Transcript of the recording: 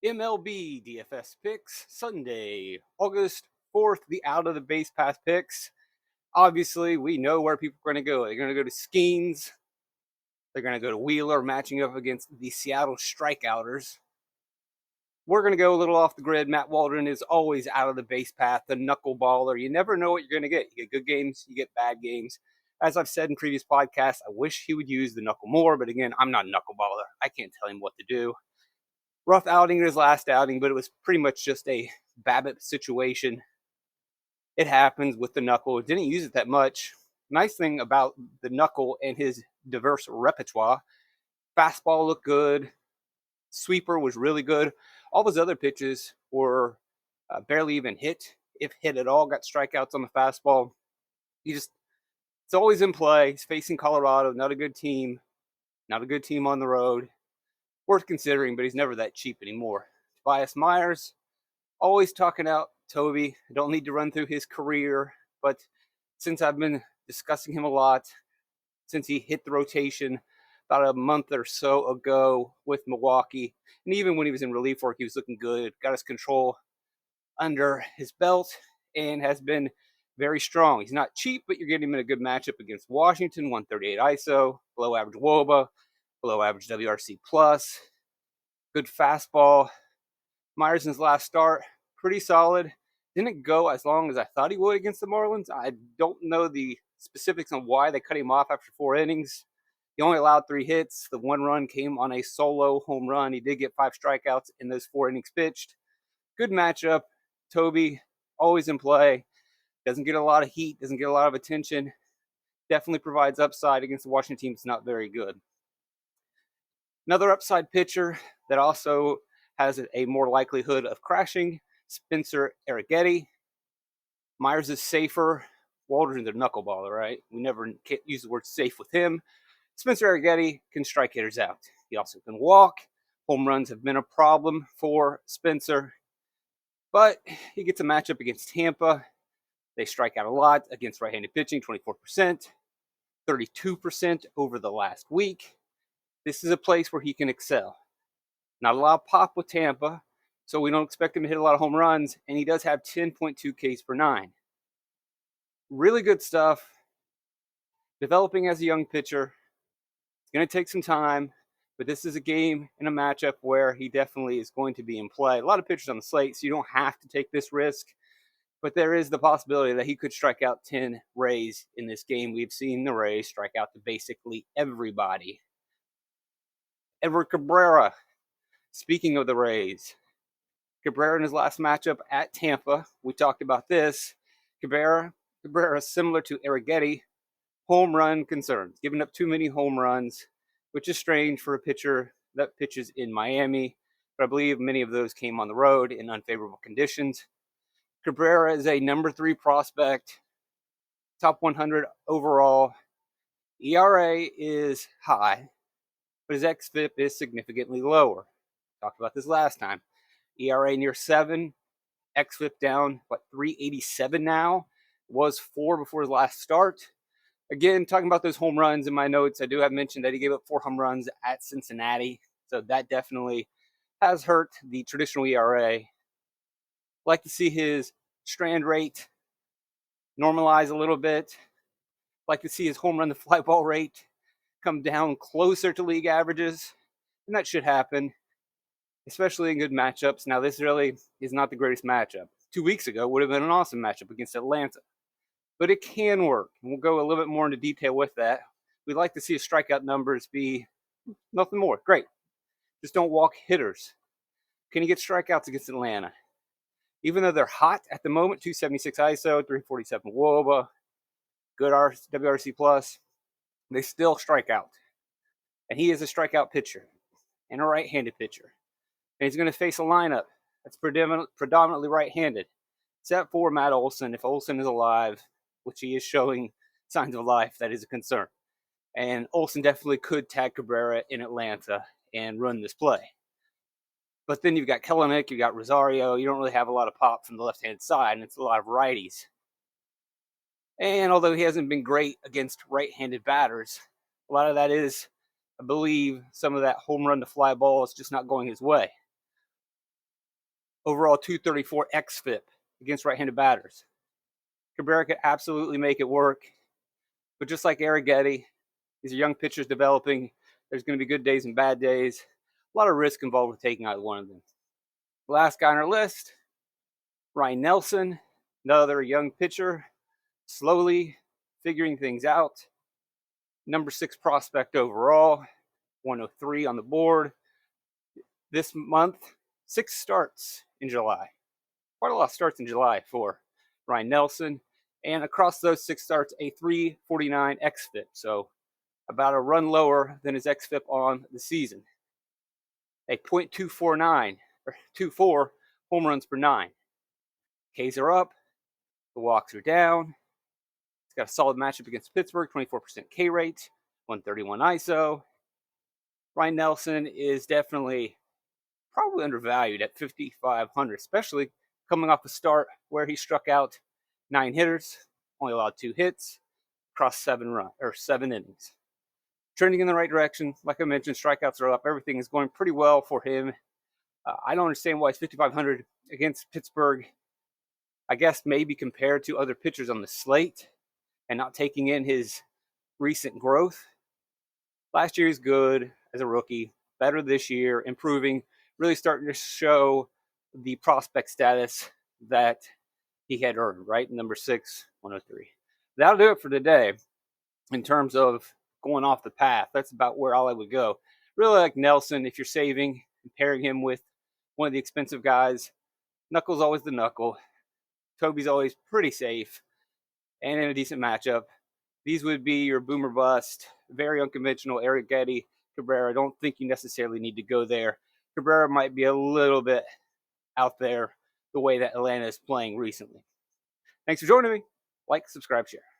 MLB DFS picks Sunday, August 4th, the out of the base pass picks. Obviously, we know where people are going to go. They're going to go to Skeens. They're going to go to Wheeler, matching up against the Seattle Strikeouters. We're going to go a little off the grid. Matt Waldron is always out of the base path, the knuckleballer. You never know what you're going to get. You get good games, you get bad games. As I've said in previous podcasts, I wish he would use the knuckle more, but again, I'm not a knuckleballer. I can't tell him what to do. Rough outing in his last outing, but it was pretty much just a BABIP situation. It happens with the knuckle. Didn't use it that much. Nice thing about the knuckle and his diverse repertoire, fastball looked good. Sweeper was really good. All those other pitches were barely even hit, if hit at all. Got strikeouts on the fastball. It's always in play. He's facing Colorado, not a good team on the road. Worth considering, but he's never that cheap anymore. Tobias Myers, always talking out Toby. I don't need to run through his career, but since I've been discussing him a lot, since he hit the rotation about a month or so ago with Milwaukee, and even when he was in relief work, he was looking good, got his control under his belt, and has been very strong. He's not cheap, but you're getting him in a good matchup against Washington, 138 ISO, below average WOBA, below average WRC plus, good fastball. Myers in his last start, pretty solid. Didn't go as long as I thought he would against the Marlins. I don't know the specifics on why they cut him off after 4 innings. He only allowed 3 hits. The 1 run came on a solo home run. He did get 5 strikeouts in those 4 innings pitched. Good matchup. Toby, always in play. Doesn't get a lot of heat, doesn't get a lot of attention. Definitely provides upside against the Washington team. It's not very good. Another upside pitcher that also has a more likelihood of crashing, Spencer Arrighetti. Myers is safer. Waldron's a knuckleballer, right? We never can't use the word safe with him. Spencer Arrighetti can strike hitters out. He also can walk. Home runs have been a problem for Spencer. But he gets a matchup against Tampa. They strike out a lot against right-handed pitching, 24%, 32% over the last week. This is a place where he can excel. Not a lot of pop with Tampa, so we don't expect him to hit a lot of home runs, and he does have 10.2 Ks per 9. Really good stuff. Developing as a young pitcher. It's going to take some time, but this is a game and a matchup where he definitely is going to be in play. A lot of pitchers on the slate, so you don't have to take this risk, but there is the possibility that he could strike out 10 Rays in this game. We've seen the Rays strike out to basically everybody. Edward Cabrera, speaking of the Rays, Cabrera in his last matchup at Tampa, we talked about this. Cabrera, similar to Arrighetti, home run concerns, giving up too many home runs, which is strange for a pitcher that pitches in Miami, but I believe many of those came on the road in unfavorable conditions. Cabrera is a number 3 prospect, top 100 overall. ERA is high, but his xFIP is significantly lower. Talked about this last time. ERA near 7, xFIP down, 387 now. Was 4 before his last start. Again, talking about those home runs in my notes, I do have mentioned that he gave up 4 home runs at Cincinnati, so that definitely has hurt the traditional ERA. Like to see his strand rate normalize a little bit. Like to see his home run to fly ball rate come down closer to league averages, and that should happen, especially in good matchups. Now, this really is not the greatest matchup. 2 weeks ago would have been an awesome matchup against Atlanta, but it can work. We'll go a little bit more into detail with that. We'd like to see his strikeout numbers be nothing more. Great. Just don't walk hitters. Can he get strikeouts against Atlanta? Even though they're hot at the moment, 276 ISO, 347 WOBA, good WRC plus, they still strike out. And he is a strikeout pitcher and a right-handed pitcher. And he's going to face a lineup that's predominantly right-handed, except for Matt Olson. If Olson is alive, which he is showing signs of life, that is a concern. And Olson definitely could tag Cabrera in Atlanta and run this play. But then you've got Kelenic, you've got Rosario. You don't really have a lot of pop from the left-hand side, and it's a lot of righties. And although he hasn't been great against right-handed batters, a lot of that is, I believe, some of that home run to fly ball is just not going his way. Overall 234 xFIP against right-handed batters. Cabrera could absolutely make it work. But just like Arrighetti, these are young pitchers developing. There's going to be good days and bad days. A lot of risk involved with taking either one of them. Last guy on our list, Ryan Nelson, another young pitcher, slowly figuring things out. Number 6 prospect overall, 103 on the board. This month, 6 starts in July. Quite a lot of starts in July for Ryan Nelson. And across those 6 starts, a 349 xFIP. So about a run lower than his xFIP on the season. A .249 or 24 home runs per 9. Ks are up, the walks are down. He's got a solid matchup against Pittsburgh, 24% K rate, 131 ISO. Ryan Nelson is definitely probably undervalued at 5,500, especially coming off a start where he struck out 9 hitters, only allowed 2 hits, across 7 innings. Trending in the right direction. Like I mentioned, strikeouts are up. Everything is going pretty well for him. I don't understand why it's 5,500 against Pittsburgh. I guess maybe compared to other pitchers on the slate and not taking in his recent growth. Last year he's good as a rookie, better this year, improving, really starting to show the prospect status that he had earned, right? Number 6, 103. That'll do it for today in terms of going off the path. That's about where all I would go. Really like Nelson if you're saving and pairing him with one of the expensive guys. Knuckle's always the knuckle. Toby's always pretty safe and in a decent matchup. These would be your boomer bust, very unconventional Arrighetti, Cabrera. I don't think you necessarily need to go there. Cabrera might be a little bit out there the way that Atlanta is playing recently. Thanks for joining me. Like, subscribe, share.